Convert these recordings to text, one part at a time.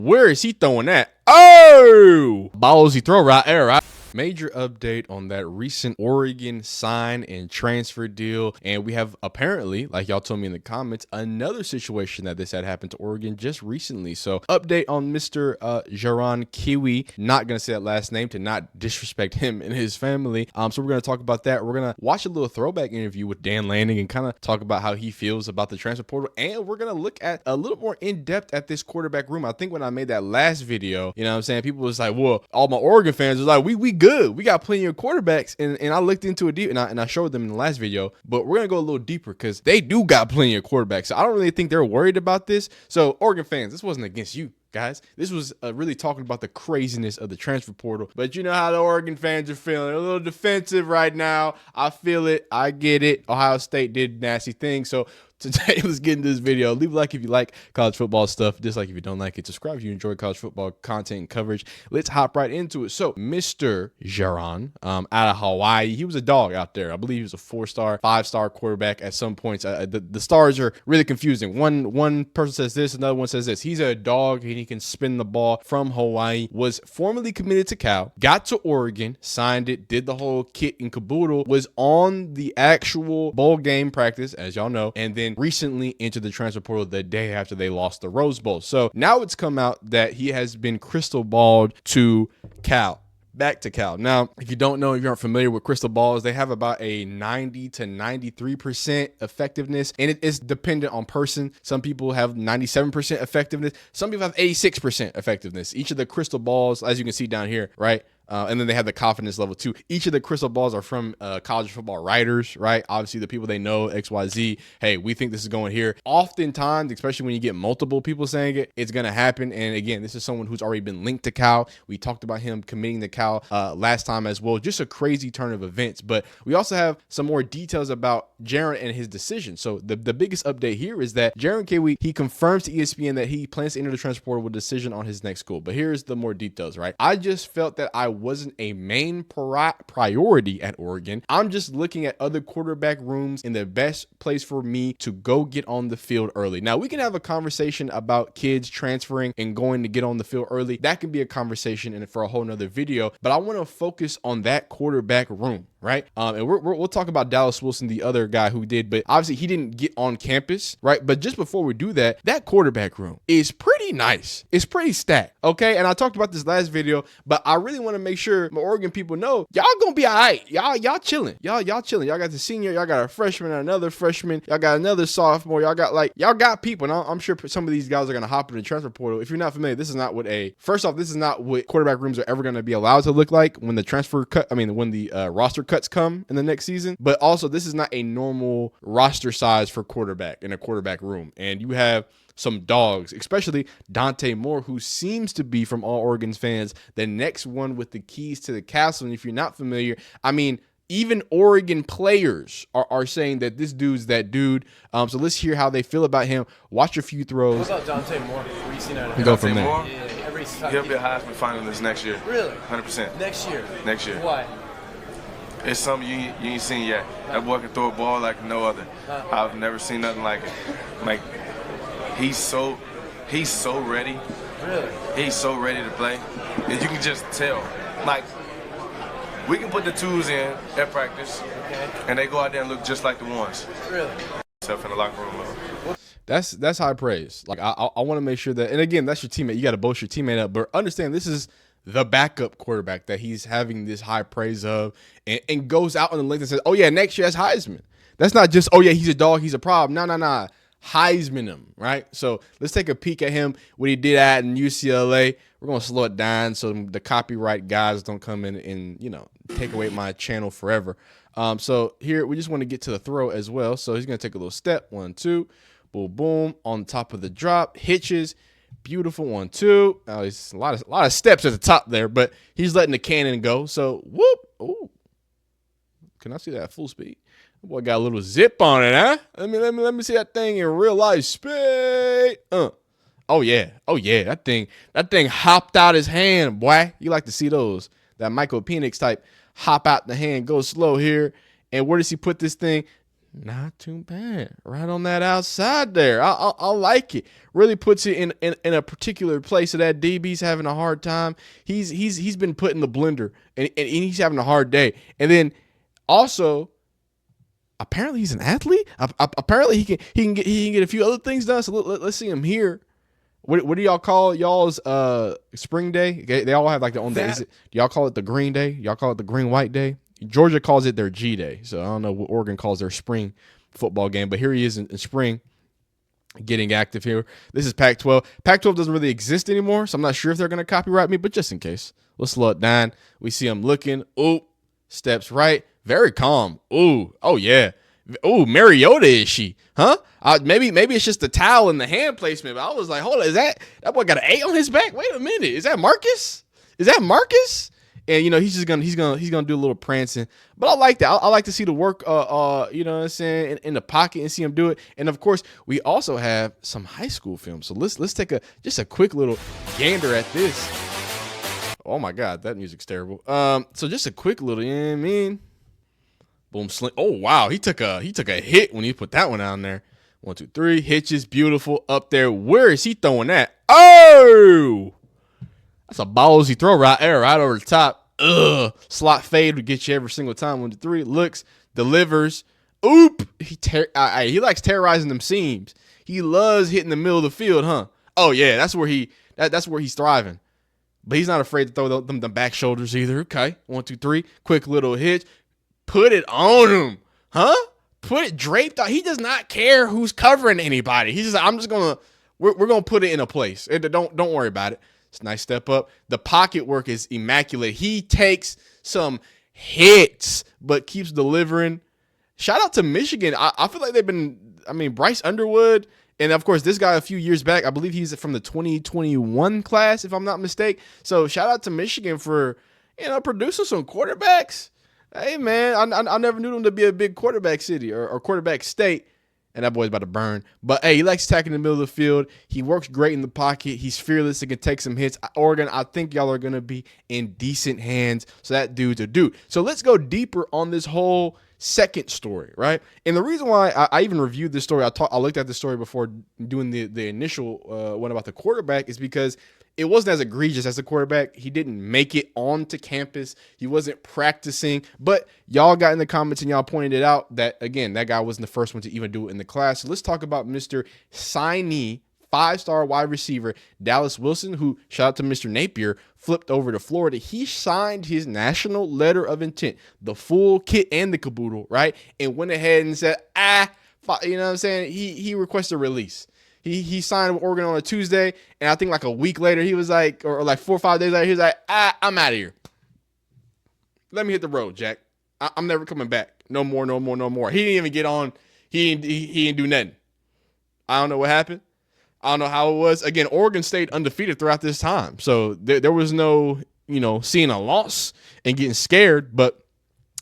Where is he throwing that? Oh! Ballsy throw right there, right? Major update on that recent Oregon sign and transfer deal. And we have apparently, like y'all told me in the comments, another situation that this had happened to Oregon just recently. So update on Mr. Jaron-Keawe. Not going to say that last name to not disrespect him and his family. So we're going to talk about that. We're going to watch a little throwback interview with Dan Lanning and kind of talk about how he feels about the transfer portal. And we're going to look at a little more in depth at this quarterback room. I think when I made that last video, you know what I'm saying? People was like, well, all my Oregon fans was like, we good. We got plenty of quarterbacks. And I looked into it deep and I showed them in the last video, but we're going to go a little deeper because they do got plenty of quarterbacks. So I don't really think they're worried about this. So Oregon fans, this wasn't against you, guys. This was really talking about the craziness of the transfer portal. But you know how the Oregon fans are feeling. They're a little defensive right now. I feel it. I get it. Ohio State did nasty things. So today, let's get into this video. Leave a like if you like college football stuff. Dislike if you don't like it. Subscribe if you enjoy college football content and coverage. Let's hop right into it. So, Mr. Jiron, out of Hawaii, he was a dog out there. I believe he was a 4-star, 5-star quarterback at some points. The stars are really confusing. One person says this, another one says this. He's a dog and he can spin the ball. From Hawaii, was formerly committed to Cal, got to Oregon, signed it, did the whole kit and caboodle, was on the actual bowl game practice, as y'all know, and then recently entered the transfer portal the day after they lost the Rose Bowl. So now it's come out that he has been crystal balled to Cal. Back to Cal. Now, if you don't know, if you aren't familiar with crystal balls, they have about a 90 to 93% effectiveness, and it is dependent on person. Some people have 97% effectiveness. Some people have 86% effectiveness. Each of the crystal balls, as you can see down here, right? And then they have the confidence level too. Each of the crystal balls are from college football writers, right? Obviously, the people they know, XYZ, hey, we think this is going here. Oftentimes, especially when you get multiple people saying it, it's going to happen. And again, this is someone who's already been linked to Cal. We talked about him committing to Cal last time as well. Just a crazy turn of events. But we also have some more details about Jaron and his decision. So the biggest update here is that Jaron-Keawe, he confirms to ESPN that he plans to enter the transfer portal with a decision on his next school. But here's the more details, right? I just felt that I wasn't a main priority at Oregon. I'm just looking at other quarterback rooms in the best place for me to go get on the field early. Now, we can have a conversation about kids transferring and going to get on the field early. That can be a conversation and for a whole nother video, but I want to focus on that quarterback room, right? And we'll talk about Dallas Wilson, the other guy who did, but obviously he didn't get on campus, right? But just before we do that, that quarterback room is pretty nice. It's pretty stacked, okay? And I talked about this last video, but I really want to make sure my Oregon people know y'all gonna be all right. Y'all chilling. Y'all chilling. Y'all got the senior, y'all got a freshman, another freshman, y'all got another sophomore, y'all got people. And I'm sure some of these guys are gonna hop in the transfer portal. If you're not familiar, this is not what quarterback rooms are ever gonna be allowed to look like when the roster cuts come in the next season. But also, this is not a normal roster size for quarterback in a quarterback room. And you have some dogs, especially Dante Moore, who seems to be, from all Oregon's fans, the next one with the keys to the castle. And if you're not familiar, I mean, even Oregon players are saying that this dude's that dude. So let's hear how they feel about him. Watch a few throws. What about Dante Moore? What you seen out of him? Go from there. He'll be a Heisman finalist next year. Really? 100%. Next year? Next year. Why? It's something you ain't seen yet. That boy can throw a ball like no other. I've never seen nothing like it. Like, he's so ready. Really? He's so ready to play. And you can just tell. Like, we can put the twos in at practice, okay, and they go out there and look just like the ones. Really? Stuff in the locker room. That's high praise. Like, I want to make sure that, and again, that's your teammate. You got to boast your teammate up, but understand this is the backup quarterback that he's having this high praise of, and goes out on the link and says, oh yeah, next year that's Heisman. That's not just, oh yeah, he's a dog, he's a problem. No. Heisman him, right? So let's take a peek at him, what he did at in UCLA. We're going to slow it down so the copyright guys don't come in and, take away my channel forever. So here, we just want to get to the throw as well. So he's going to take a little step, 1, 2, boom, boom, on top of the drop, hitches, beautiful, 1, 2. It's a lot of steps at the top there, but he's letting the cannon go. So whoop, ooh, can I see that full speed? Boy got a little zip on it, huh? Let me see that thing in real life speed. Oh yeah. That thing hopped out his hand, boy. You like to see those. That Michael Penix type hop out the hand, go slow here. And where does he put this thing? Not too bad. Right on that outside there. I like it. Really puts it in a particular place. So that DB's having a hard time. He's been put in the blender and he's having a hard day. And then also, apparently he's an athlete. Apparently he can get a few other things done. So let's see him here. What do y'all call y'all's spring day? They all have like their own day. Do y'all call it the green day? Y'all call it the green white day? Georgia calls it their G day. So I don't know what Oregon calls their spring football game. But here he is in spring getting active here. This is Pac-12. Pac-12 doesn't really exist anymore, so I'm not sure if they're going to copyright me. But just in case, let's slow it down. We see him looking. Ooh, steps right. Very calm. Ooh, oh yeah. Ooh, Mariota is she? Huh? Maybe it's just the towel and the hand placement. But I was like, hold on, is that boy got an A on his back? Wait a minute, is that Marcus? Is that Marcus? And he's gonna do a little prancing. But I like that. I like to see the work. You know what I'm saying, in the pocket and see him do it. And of course, we also have some high school film. So let's take just a quick little gander at this. Oh my God, that music's terrible. So just a quick little, you know what I mean? Boom, sling. Oh wow, he took a hit when he put that one down there. 1, 2, 3, hitches, beautiful up there. Where is he throwing that? Oh, that's a ballsy throw right there, right over the top. Slot fade would get you every single time. 1, 2, 3, looks, delivers. Oop, he likes terrorizing them seams. He loves hitting the middle of the field, huh? Oh yeah, that's where he's thriving. But he's not afraid to throw them back shoulders either. Okay, 1, 2, 3, quick little hitch. Put it on him, huh? Put it draped on. He does not care who's covering anybody. He's just like, we're gonna put it in a place. Don't worry about it. It's a nice step up. The pocket work is immaculate. He takes some hits, but keeps delivering. Shout out to Michigan. I feel like they've been, Bryce Underwood, and of course this guy a few years back, I believe he's from the 2021 class, if I'm not mistaken. So shout out to Michigan for, producing some quarterbacks. Hey, man, I never knew them to be a big quarterback city or quarterback state, and that boy's about to burn. But, hey, he likes attacking the middle of the field. He works great in the pocket. He's fearless. He can take some hits. Oregon, I think y'all are going to be in decent hands, so that dude's a dude. So let's go deeper on this whole second story, right? And the reason why I even reviewed this story, I looked at the story before doing the initial one about the quarterback, is because it wasn't as egregious as the quarterback. He didn't make it onto campus. He wasn't practicing. But y'all got in the comments and y'all pointed it out that, again, that guy wasn't the first one to even do it in the class. So let's talk about Mr. Signee, 5-star wide receiver, Dallas Wilson, who, shout out to Mr. Napier, flipped over to Florida. He signed his national letter of intent, the full kit and the caboodle, right? And went ahead and said, you know what I'm saying? He requested a release. He signed with Oregon on a Tuesday, and I think like a week later, he was like, or like 4 or 5 days later, he was like, I'm out of here. Let me hit the road, Jack. I'm never coming back. No more. He didn't even get on. He didn't do nothing. I don't know what happened. I don't know how it was. Again, Oregon stayed undefeated throughout this time. So there was no, seeing a loss and getting scared, but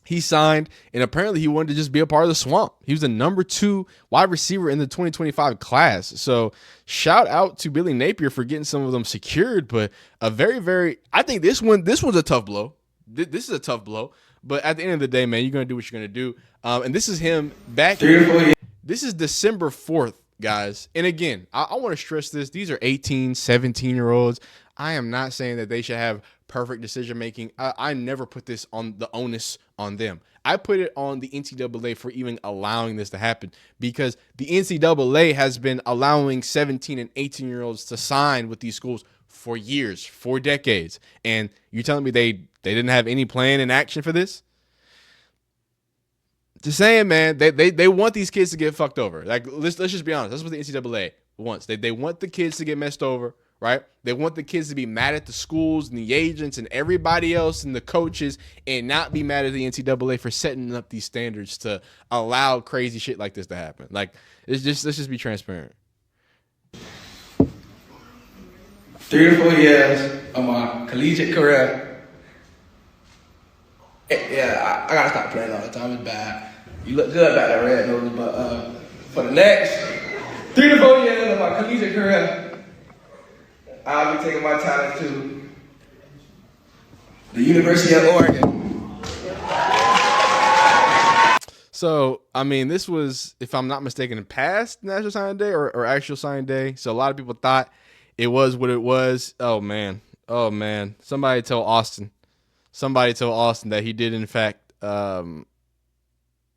he signed, and apparently he wanted to just be a part of the swamp. He was the number 2 wide receiver in the 2025 class. So shout out to Billy Napier for getting some of them secured, but a very, very, I think this one's a tough blow. This is a tough blow, but at the end of the day, man, you're going to do what you're going to do. And this is him back. This is December 4th, guys. And again, I want to stress this. These are 18, 17-year-olds. I am not saying that they should have perfect decision-making. I never put this on the onus on them. I put it on the NCAA for even allowing this to happen, because the NCAA has been allowing 17 and 18-year-olds to sign with these schools for years, for decades. And you're telling me they didn't have any plan in action for this? Just saying, man, they want these kids to get fucked over. Like, let's just be honest. That's what the NCAA wants. They want the kids to get messed over, right? They want the kids to be mad at the schools and the agents and everybody else and the coaches, and not be mad at the NCAA for setting up these standards to allow crazy shit like this to happen. Like, let's just be transparent. 3 to 4 years of my collegiate career. Yeah, I gotta stop playing all the time. It's bad. You look good back there, red nose, but for the next 3 to 4 years of my collegiate career, I'll be taking my talent to the University of Oregon. So, I mean, this was, if I'm not mistaken, past National Signing Day or actual signing day. So a lot of people thought it was what it was. Oh man. Oh man. Somebody tell Austin. Somebody tell Austin that he did in fact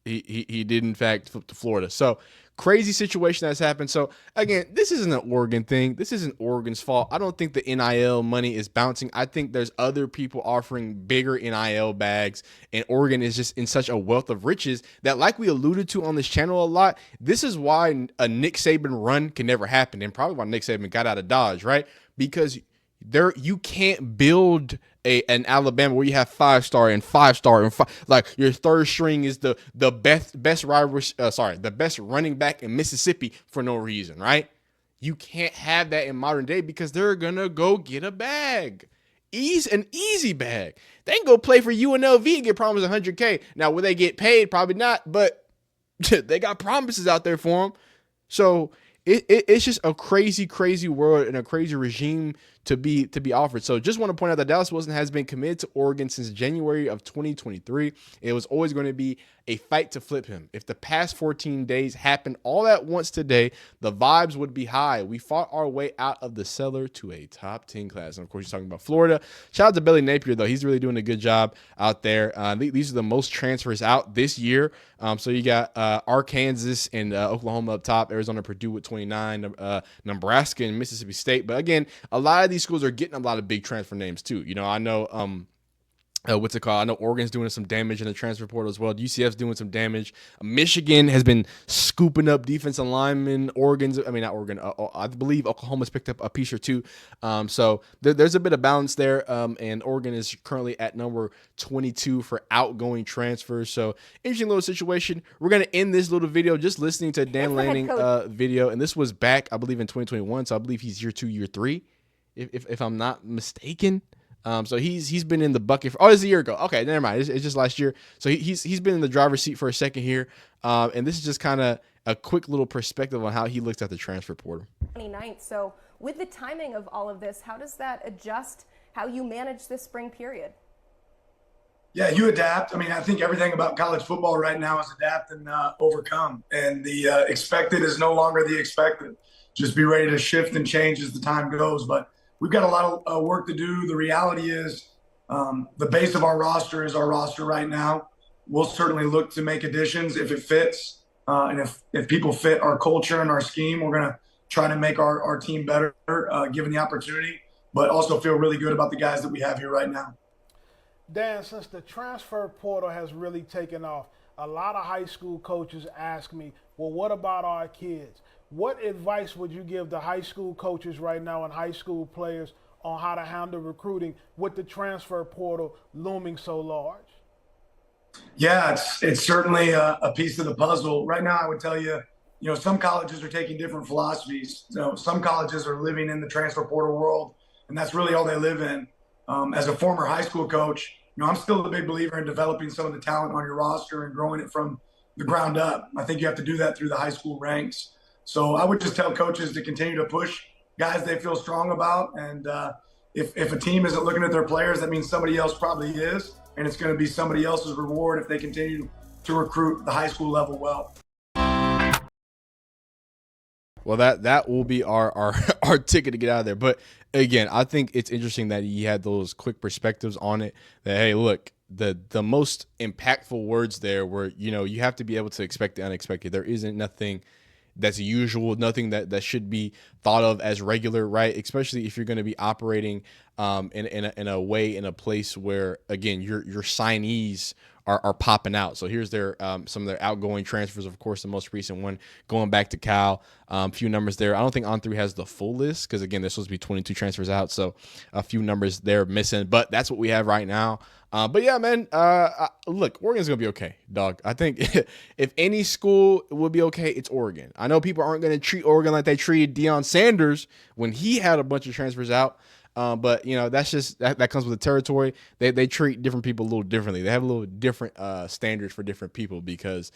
he did in fact flip to Florida. So crazy situation that's happened. So again, this isn't an Oregon thing. This isn't Oregon's fault. I don't think the NIL money is bouncing. I think there's other people offering bigger NIL bags, and Oregon is just in such a wealth of riches that, like we alluded to on this channel a lot, this is why a Nick Saban run can never happen, and probably why Nick Saban got out of Dodge, right? Because you can't build an Alabama where you have 5-star and 5-star and like your third string is the best the best running back in Mississippi for no reason, right? You can't have that in modern day because they're gonna go get a bag, an easy bag. They can go play for UNLV and get promised $100K. Now will they get paid? Probably not, but they got promises out there for them. So it's just a crazy world and a crazy regime to be offered. So just want to point out that Dallas Wilson has been committed to Oregon since January of 2023. It was always going to be a fight to flip him. If the past 14 days happened all at once today, the vibes would be high. We fought our way out of the cellar to a top 10 class. And of course, he's talking about Florida. Shout out to Billy Napier, though. He's really doing a good job out there. These are the most transfers out this year. So you got Arkansas and Oklahoma up top, Arizona, Purdue with 29, Nebraska and Mississippi State. But again, a lot of these schools are getting a lot of big transfer names too. You know, I know what's it called? I know Oregon's doing some damage in the transfer portal as well. UCF's doing some damage. Michigan has been scooping up defensive linemen. I believe Oklahoma's picked up a piece or two. So there's a bit of balance there. And Oregon is currently at number 22 for outgoing transfers. So interesting little situation. We're going to end this little video just listening to Dan Lanning video. And this was back, I believe, in 2021. So I believe he's year 2, year 3, if I'm not mistaken. So he's been in the bucket for, it's a year ago. Okay, never mind. It's just last year. So he's been in the driver's seat for a second here. And this is just kind of a quick little perspective on how he looks at the transfer portal. 29th. So with the timing of all of this, how does that adjust how you manage this spring period? Yeah, you adapt. I mean, I think everything about college football right now is adapt and overcome. And the expected is no longer the expected. Just be ready to shift and change as the time goes. But we've got a lot of work to do. The reality is the base of our roster is our roster right now. We'll certainly look to make additions if it fits. And if people fit our culture and our scheme, we're going to try to make our team better given the opportunity, but also feel really good about the guys that we have here right now. Dan, since the transfer portal has really taken off, a lot of high school coaches ask me, well, what about our kids? What advice would you give the high school coaches right now and high school players on how to handle recruiting with the transfer portal looming so large? Yeah, it's certainly a piece of the puzzle. Right now, I would tell you, some colleges are taking different philosophies. Some colleges are living in the transfer portal world, and that's really all they live in. As a former high school coach, I'm still a big believer in developing some of the talent on your roster and growing it from the ground up. I think you have to do that through the high school ranks. So I would just tell coaches to continue to push guys they feel strong about. And if a team isn't looking at their players, that means somebody else probably is. And it's going to be somebody else's reward if they continue to recruit the high school level well. Well, that will be our ticket to get out of there. But again, I think it's interesting that he had those quick perspectives on it. That, hey, look, the most impactful words there were, you have to be able to expect the unexpected. There isn't nothing that's usual, nothing that should be thought of as regular, right? Especially if you're going to be operating in a way, in a place where, again, your signees are popping out. So here's their some of their outgoing transfers. Of course, the most recent one going back to Cal. Few numbers there. I don't think On3 has the full list because, again, there's supposed to be 22 transfers out. So a few numbers there missing, but that's what we have right now. But yeah, man, look, Oregon's going to be okay, dog. I think if any school will be okay, it's Oregon. I know people aren't going to treat Oregon like they treated Deion Sanders when he had a bunch of transfers out. But that's just that comes with the territory. They treat different people a little differently. They have a little different standards for different people because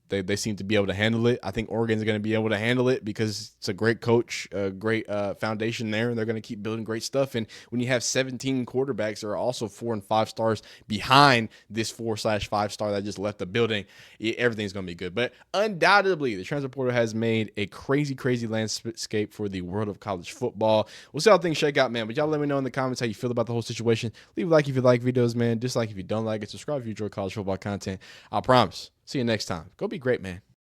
They seem to be able to handle it. I think Oregon's going to be able to handle it because it's a great coach, a great foundation there, and they're going to keep building great stuff. And when you have 17 quarterbacks that are also 4 and 5 stars behind this 4/5 star that just left the building, everything's going to be good. But undoubtedly, the transfer portal has made a crazy, crazy landscape for the world of college football. We'll see how things shake out, man. But y'all let me know in the comments how you feel about the whole situation. Leave a like if you like videos, man. Dislike if you don't like it. Subscribe if you enjoy college football content. I promise. See you next time. Go be great, man.